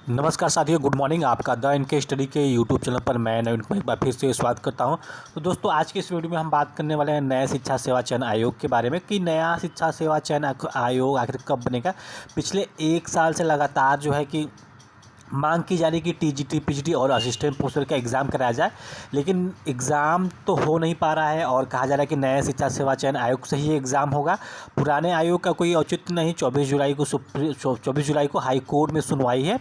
नमस्कार साथियों, good morning. आपका द इनके स्टडी के यूट्यूब चैनल पर मैं नवीन कुमार एक बार फिर से स्वागत करता हूं। तो दोस्तों, आज के इस वीडियो में हम बात करने वाले हैं नए शिक्षा सेवा चयन आयोग के बारे में कि नया शिक्षा सेवा चयन आयोग आखिर कब बनेगा। पिछले 1 साल से लगातार जो है कि मांग की जा रही कि टीजीटी, पीजीटी और असिस्टेंट प्रोफेसर का एग्ज़ाम कराया जाए, लेकिन एग्ज़ाम तो हो नहीं पा रहा है और कहा जा रहा है कि नए शिक्षा सेवा चयन आयोग से ही एग्ज़ाम होगा। पुराने आयोग का कोई औचित्य नहीं। 24 जुलाई को हाई कोर्ट में सुनवाई है,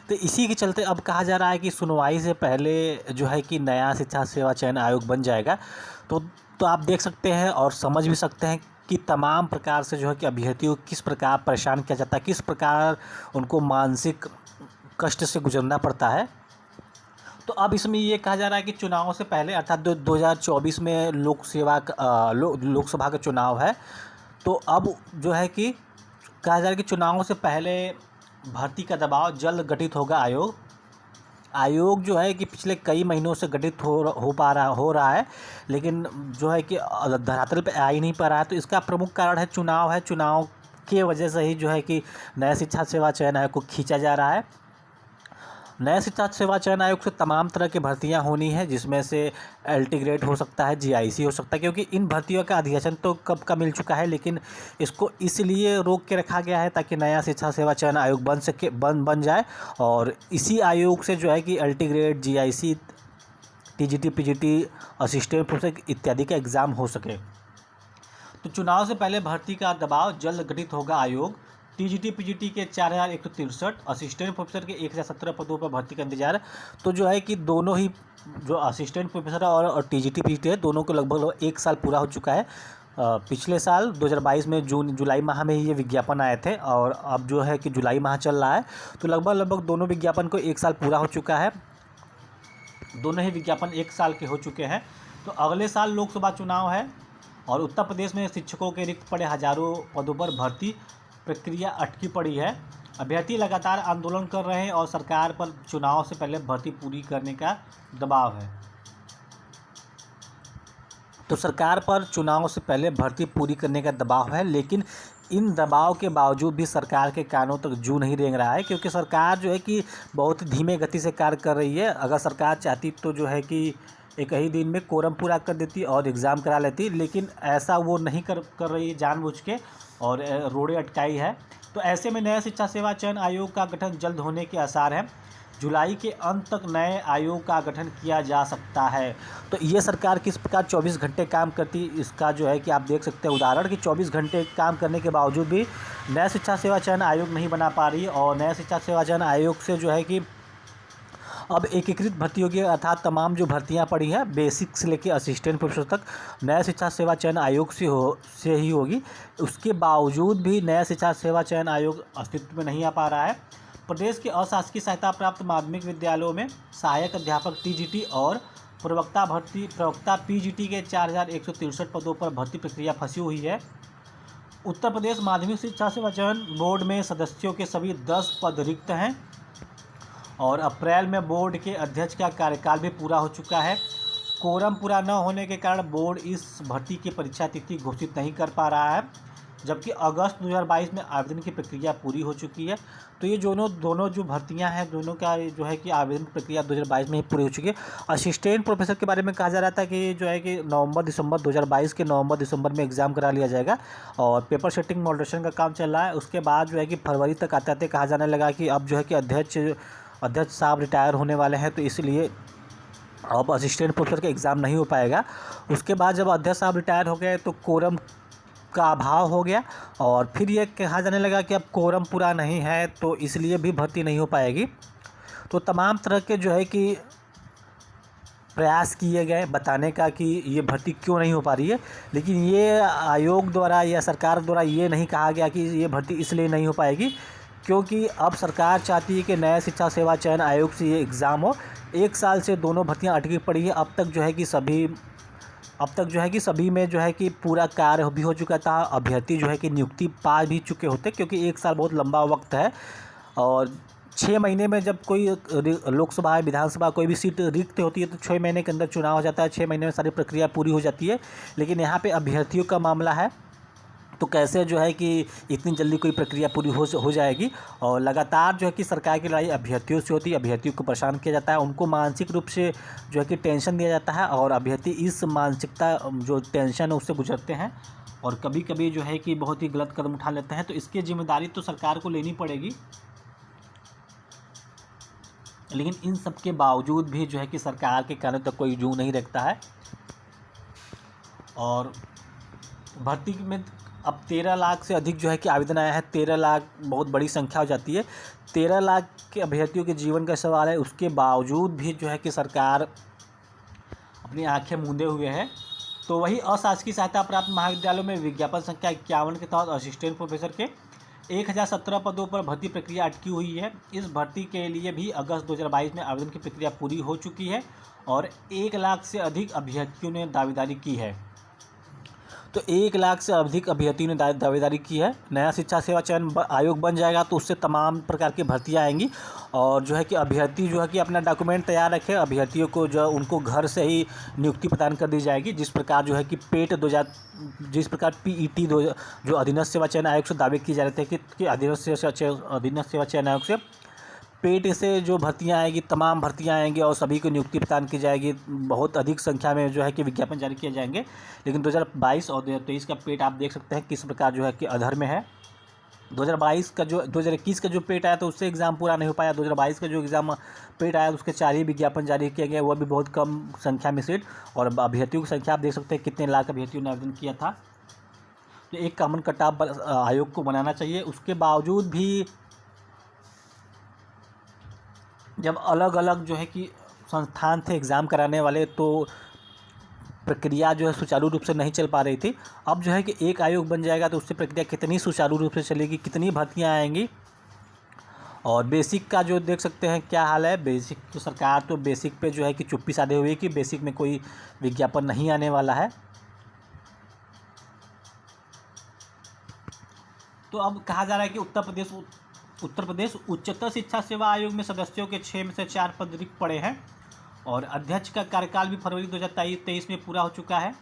तो इसी के चलते अब कहा जा रहा है कि सुनवाई से पहले जो है कि नया शिक्षा सेवा चयन आयोग बन जाएगा। तो आप देख सकते हैं और समझ भी सकते हैं कि तमाम प्रकार से जो है कि अभ्यर्थियों को किस प्रकार परेशान किया जाता है, किस प्रकार उनको मानसिक कष्ट से गुजरना पड़ता है। तो अब इसमें ये कहा जा रहा है कि चुनाव से पहले अर्थात 2024 में लोकसभा का चुनाव है, तो अब जो है कि कहा जा रहा है कि चुनावों से पहले भर्ती का दबाव, जल्द गठित होगा आयोग जो है कि पिछले कई महीनों से गठित हो रहा है, लेकिन जो है कि धरातल पे आ ही नहीं पा रहा है। तो इसका प्रमुख कारण है चुनाव के वजह से ही जो है कि नया शिक्षा सेवा चयन आयोग को खींचा जा रहा है। नया शिक्षा सेवा चयन आयोग से तमाम तरह की भर्तियां होनी है, जिसमें से एलटी ग्रेड हो सकता है, जीआईसी हो सकता है, क्योंकि इन भर्तियों का अधिवेशन तो कब का मिल चुका है, लेकिन इसको इसलिए रोक के रखा गया है ताकि नया शिक्षा सेवा चयन आयोग बन जाए और इसी आयोग से जो है कि LT grade, GIC, TGT, PGT, assistant professor इत्यादि का एग्ज़ाम हो सके। तो चुनाव से पहले भर्ती का दबाव, जल्द गठित होगा आयोग। टीजीटी, पीजीटी के 4163, असिस्टेंट प्रोफेसर के 1017 पदों पर भर्ती का इंतजार। तो जो है कि दोनों ही जो असिस्टेंट प्रोफेसर और टीजीटी, पीजीटी है, दोनों को लगभग 1 साल पूरा हो चुका है। पिछले साल 2022 में जुलाई माह में ही ये विज्ञापन आए थे और अब जो है कि जुलाई माह चल रहा है, तो लगभग दोनों विज्ञापन को 1 साल पूरा हो चुका है। दोनों ही विज्ञापन 1 साल के हो चुके हैं। तो अगले साल लोकसभा चुनाव है और उत्तर प्रदेश में शिक्षकों के रिक्त पड़े हज़ारों पदों पर भर्ती प्रक्रिया अटकी पड़ी है। अभ्यर्थी लगातार आंदोलन कर रहे हैं और सरकार पर चुनाव से पहले भर्ती पूरी करने का दबाव है। तो सरकार पर चुनाव से पहले भर्ती पूरी करने का दबाव है, लेकिन इन दबाव के बावजूद भी सरकार के कानों तक जू नहीं रेंग रहा है, क्योंकि सरकार जो है कि बहुत धीमे गति से कार्य कर रही है। अगर सरकार चाहती तो जो है कि एक ही दिन में कोरम पूरा कर देती और एग्ज़ाम करा लेती, लेकिन ऐसा वो नहीं कर रही है जानबूझ के, और रोड़े अटकाई है। तो ऐसे में नया शिक्षा सेवा चयन आयोग का गठन जल्द होने के आसार हैं। जुलाई के अंत तक नए आयोग का गठन किया जा सकता है। तो ये सरकार किस प्रकार 24 घंटे काम करती, इसका जो है कि आप देख सकते हैं उदाहरण कि 24 घंटे काम करने के बावजूद भी नया शिक्षा सेवा चयन आयोग नहीं बना पा रही। और नया शिक्षा सेवा चयन आयोग से जो है कि अब एकीकृत भर्ती होगी, अर्थात तमाम जो भर्तियां पड़ी हैं बेसिक से लेकर असिस्टेंट प्रोफेसर तक नया शिक्षा सेवा चयन आयोग से ही होगी। उसके बावजूद भी नया शिक्षा सेवा चयन आयोग अस्तित्व में नहीं आ पा रहा है। प्रदेश के अशासकीय सहायता प्राप्त माध्यमिक विद्यालयों में सहायक अध्यापक टीजीटी और प्रवक्ता पीजीटी के 4163 पदों पर भर्ती प्रक्रिया फंसी हुई है। उत्तर प्रदेश माध्यमिक शिक्षा सेवा चयन बोर्ड में सदस्यों के सभी 10 पद रिक्त हैं और अप्रैल में बोर्ड के अध्यक्ष का कार्यकाल भी पूरा हो चुका है। कोरम पूरा न होने के कारण बोर्ड इस भर्ती की परीक्षा तिथि घोषित नहीं कर पा रहा है, जबकि अगस्त 2022 में आवेदन की प्रक्रिया पूरी हो चुकी है। तो ये दोनों जो भर्तियां हैं, दोनों का जो है कि आवेदन प्रक्रिया 2022 में ही पूरी हो चुकी है। असिस्टेंट प्रोफेसर के बारे में कहा जा रहा था कि जो है कि नवंबर-दिसंबर 2022 के नवंबर-दिसंबर में एग्ज़ाम करा लिया जाएगा और पेपर सेटिंग मॉडरेशन का काम चल रहा है। उसके बाद जो है कि फरवरी तक आते-आते कहा जाने लगा कि अब जो है कि अध्यक्ष साहब रिटायर होने वाले हैं, तो इसलिए अब असिस्टेंट प्रोफेसर का एग्ज़ाम नहीं हो पाएगा। उसके बाद जब अध्यक्ष साहब रिटायर हो गए तो कोरम का अभाव हो गया और फिर ये कहा जाने लगा कि अब कोरम पूरा नहीं है, तो इसलिए भी भर्ती नहीं हो पाएगी। तो तमाम तरह के जो है कि प्रयास किए गए बताने का कि ये भर्ती क्यों नहीं हो पा रही है, लेकिन ये आयोग द्वारा या सरकार द्वारा ये नहीं कहा गया कि ये भर्ती इसलिए नहीं हो पाएगी क्योंकि अब सरकार चाहती है कि नया शिक्षा सेवा चयन आयोग से ये एग्ज़ाम हो। 1 साल से दोनों भर्तियां अटकी पड़ी हैं। अब तक जो है कि सभी में जो है कि पूरा कार्य भी हो चुका था। अभ्यर्थी जो है कि नियुक्ति पा भी चुके होते, क्योंकि 1 साल बहुत लंबा वक्त है और 6 महीने में जब कोई लोकसभा विधानसभा कोई भी सीट रिक्त होती है तो 6 महीने के अंदर चुनाव हो जाता है। 6 महीने में सारी प्रक्रिया पूरी हो जाती है। लेकिन यहाँ पे अभ्यर्थियों का मामला है तो कैसे जो है कि इतनी जल्दी कोई प्रक्रिया पूरी हो जाएगी। और लगातार जो है कि सरकार की लड़ाई अभ्यर्थियों से होती है, अभ्यर्थियों को परेशान किया जाता है, उनको मानसिक रूप से जो है कि टेंशन दिया जाता है और अभ्यर्थी इस मानसिकता जो टेंशन है उससे गुजरते हैं और कभी कभी जो है कि बहुत ही गलत कदम उठा लेते हैं। तो इसकी जिम्मेदारी तो सरकार को लेनी पड़ेगी, लेकिन इन सब के बावजूद भी जो है कि सरकार के कानों तक कोई जू नहीं रखता है। और भर्ती में अब 13 लाख से अधिक जो है कि आवेदन आया है। 13 लाख बहुत बड़ी संख्या हो जाती है। 13 लाख के अभ्यर्थियों के जीवन का सवाल है, उसके बावजूद भी जो है कि सरकार अपनी आंखें मूंदे हुए है। तो वही अशासकीय सहायता प्राप्त महाविद्यालयों में विज्ञापन संख्या 51 के तहत असिस्टेंट प्रोफेसर के 1017 पदों पर भर्ती प्रक्रिया अटकी हुई है। इस भर्ती के लिए भी अगस्त 2022 में आवेदन की प्रक्रिया पूरी हो चुकी है और 1 लाख से अधिक अभ्यर्थियों ने दावेदारी की है। तो 1 लाख से अधिक अभ्यर्थियों ने दावेदारी की है। नया शिक्षा सेवा चयन आयोग बन जाएगा तो उससे तमाम प्रकार की भर्तियां आएंगी और जो है कि अभ्यर्थी जो है कि अपना डॉक्यूमेंट तैयार रखे। अभ्यर्थियों को जो उनको घर से ही नियुक्ति प्रदान कर दी जाएगी। जिस प्रकार जो है कि जिस प्रकार PET जो अधीनस्थ सेवा चयन आयोग से दावे किए जा रहे थे कि अधीनस्थ सेवा चयन आयोग से पेट से जो भर्तियां आएगी, तमाम भर्तियां आएंगी और सभी को नियुक्ति प्रदान की जाएगी। बहुत अधिक संख्या में जो है कि विज्ञापन जारी किए जाएंगे। लेकिन 2022 और 2023 का पेट आप देख सकते हैं किस प्रकार जो है कि अधर में है। 2021 का जो पेट आया तो उससे एग्ज़ाम पूरा नहीं हो पाया। 2022 का जो एग्ज़ाम पेट आया उसके 4 ही विज्ञापन जारी किए गए, वह भी बहुत कम संख्या में सीट। और अभ्यर्थियों की संख्या आप देख सकते हैं कितने लाख अभ्यर्थियों ने आवेदन किया था। तो एक कॉमन कट ऑफ आयोग को बनाना चाहिए। उसके बावजूद भी जब अलग अलग जो है कि संस्थान थे एग्ज़ाम कराने वाले तो प्रक्रिया जो है सुचारू रूप से नहीं चल पा रही थी। अब जो है कि एक आयोग बन जाएगा तो उससे प्रक्रिया कितनी सुचारू रूप से चलेगी, कितनी भर्तियां आएंगी। और बेसिक का जो देख सकते हैं क्या हाल है। बेसिक तो सरकार तो बेसिक पे जो है कि चुप्पी साधे हुए कि बेसिक में कोई विज्ञापन नहीं आने वाला है। तो अब कहा जा रहा है कि उत्तर प्रदेश उच्चतर शिक्षा सेवा आयोग में सदस्यों के 6 में से 4 पद रिक्त पड़े हैं और अध्यक्ष का कार्यकाल भी फरवरी 2023 में पूरा हो चुका है।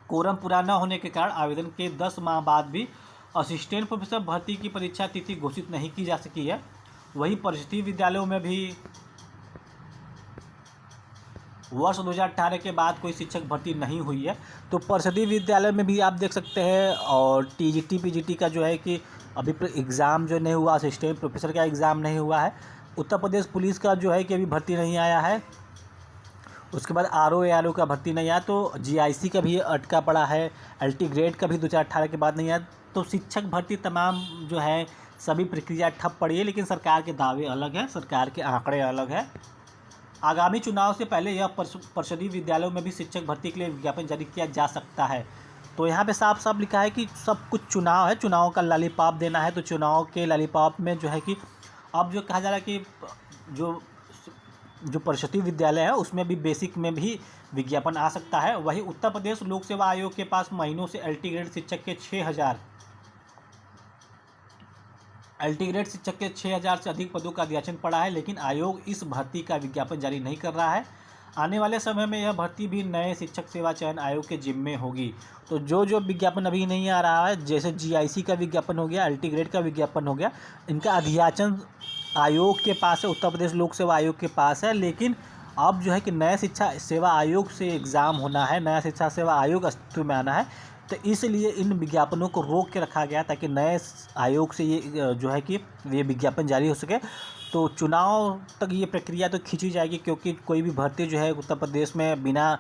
कोरम पूरा न होने के कारण आवेदन के 10 माह बाद भी असिस्टेंट प्रोफेसर भर्ती की परीक्षा तिथि घोषित नहीं की जा सकी है। वहीं परिषदीय विद्यालयों में भी वर्ष 2018 के बाद कोई शिक्षक भर्ती नहीं हुई है। तो परिषदीय विद्यालय में भी आप देख सकते हैं। और TGT PGT का जो है कि अभी एग्ज़ाम जो नहीं हुआ, असिस्टेंट प्रोफेसर का एग्ज़ाम नहीं हुआ है। उत्तर प्रदेश पुलिस का जो है कि अभी भर्ती नहीं आया है। उसके बाद RO ARO का भर्ती नहीं आया। तो GIC का भी अटका पड़ा है। LT ग्रेड का भी 2018 के बाद नहीं आया। तो शिक्षक भर्ती तमाम जो है सभी प्रक्रिया ठप पड़ी है। लेकिन सरकार के दावे अलग हैं, सरकार के आंकड़े अलग हैं। आगामी चुनाव से पहले यह परिषदीय विद्यालयों में भी शिक्षक भर्ती के लिए विज्ञापन जारी किया जा सकता है। तो यहाँ पे साफ साफ लिखा है कि सब कुछ चुनाव है, चुनाव का लॉलीपॉप देना है। तो चुनाव के लॉलीपॉप में जो है कि अब जो कहा जा रहा है कि जो परिषदीय विद्यालय है उसमें भी बेसिक में भी विज्ञापन आ सकता है। वहीं उत्तर प्रदेश लोक सेवा आयोग के पास महीनों से LT ग्रेड शिक्षक के 6,000 से अधिक पदों का अध्याचन पड़ा है। लेकिन आयोग इस भर्ती का विज्ञापन जारी नहीं कर रहा है। आने वाले समय में यह भर्ती भी नए शिक्षक सेवा चयन आयोग के जिम्मे होगी। तो जो विज्ञापन अभी नहीं आ रहा है, जैसे GIC का विज्ञापन हो गया, LT ग्रेड का विज्ञापन हो गया, इनका अध्याचन आयोग के पास है, उत्तर प्रदेश लोक सेवा आयोग के पास है। लेकिन अब जो है कि नया शिक्षा सेवा आयोग से एग्ज़ाम होना है, नया शिक्षा सेवा आयोग अस्तित्व में आना है। तो इसलिए इन विज्ञापनों को रोक के रखा गया ताकि नए आयोग से ये जो है कि ये विज्ञापन जारी हो सके। तो चुनाव तक ये प्रक्रिया तो खींची जाएगी, क्योंकि कोई भी भर्ती जो है उत्तर प्रदेश में बिना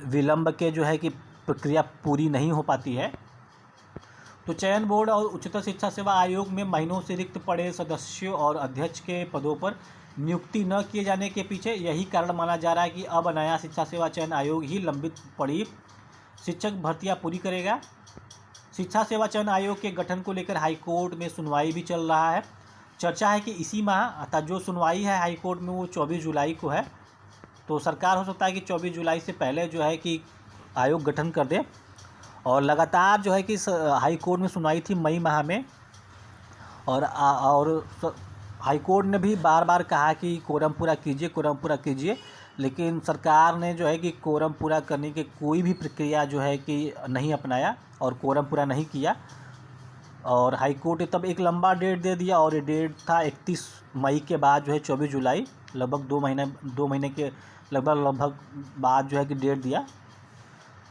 विलंब के जो है कि प्रक्रिया पूरी नहीं हो पाती है। तो चयन बोर्ड और उच्चतर शिक्षा सेवा आयोग में महीनों से रिक्त पड़े सदस्यों और अध्यक्ष के पदों पर नियुक्ति न किए जाने के पीछे यही कारण माना जा रहा है कि अब नया शिक्षा सेवा चयन आयोग ही लंबित पड़ी शिक्षक भर्तियां पूरी करेगा। शिक्षा सेवा चयन आयोग के गठन को लेकर हाईकोर्ट में सुनवाई भी चल रहा है। चर्चा है कि इसी माह अर्थात जो सुनवाई है हाईकोर्ट में वो 24 जुलाई को है। तो सरकार हो सकता है कि 24 जुलाई से पहले जो है कि आयोग गठन कर दे। और लगातार जो है कि हाई कोर्ट में सुनवाई थी मई माह में, और हाई कोर्ट ने भी बार बार कहा कि कोरम पूरा कीजिए, कोरम पूरा कीजिए। लेकिन सरकार ने जो है कि कोरम पूरा करने की कोई भी प्रक्रिया जो है कि नहीं अपनाया और कोरम पूरा नहीं किया। और हाई कोर्ट ने तब एक लंबा डेट दे दिया और ये डेट था 31 मई के बाद जो है 24 जुलाई, लगभग 2 महीने के लगभग बाद जो है कि डेट दिया।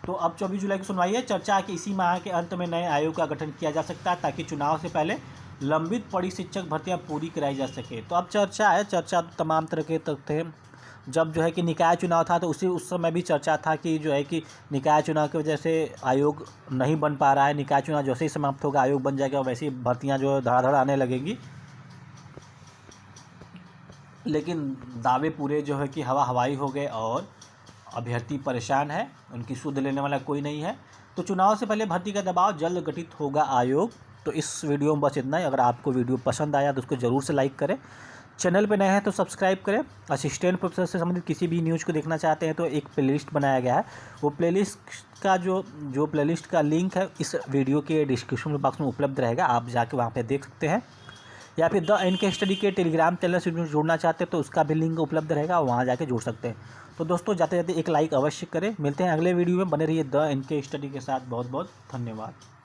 तो अब 24 जुलाई की सुनवाई है। चर्चा है कि इसी माह के अंत में नए आयोग का गठन किया जा सकता है ताकि चुनाव से पहले लंबित पड़ी शिक्षक भर्तियां पूरी कराई जा सके। तो अब चर्चा है, चर्चा तो तमाम तरह के थे। जब जो है कि निकाय चुनाव था तो उस समय भी चर्चा था कि जो है कि निकाय चुनाव की वजह से आयोग नहीं बन पा रहा है। निकाय चुनाव जैसे ही समाप्त होगा आयोग बन जाएगा, वैसे ही भर्तियाँ जो है धड़ाधड़ आने लगेंगी। लेकिन दावे पूरे जो है कि हवाई हो गए और अभ्यर्थी परेशान है, उनकी सुध लेने वाला कोई नहीं है। तो चुनाव से पहले भर्ती का दबाव, जल्द गठित होगा आयोग। तो इस वीडियो में बस इतना ही। अगर आपको वीडियो पसंद आया तो उसको ज़रूर से लाइक करें, चैनल पे नए हैं तो सब्सक्राइब करें। असिस्टेंट प्रोफेसर से संबंधित किसी भी न्यूज़ को देखना चाहते हैं तो एक प्लेलिस्ट बनाया गया है, वो प्लेलिस्ट का जो प्लेलिस्ट का लिंक है इस वीडियो के डिस्क्रिप्शन बॉक्स में उपलब्ध रहेगा, आप जाके वहाँ पे देख सकते हैं। या फिर द एनके स्टडी के टेलीग्राम चैनल से जुड़ना चाहते हैं तो उसका भी लिंक उपलब्ध रहेगा, वहाँ जाके जुड़ सकते हैं। तो दोस्तों जाते जाते एक लाइक अवश्य करें। मिलते हैं अगले वीडियो में, बने रहिए द एनके स्टडी के साथ। बहुत बहुत धन्यवाद।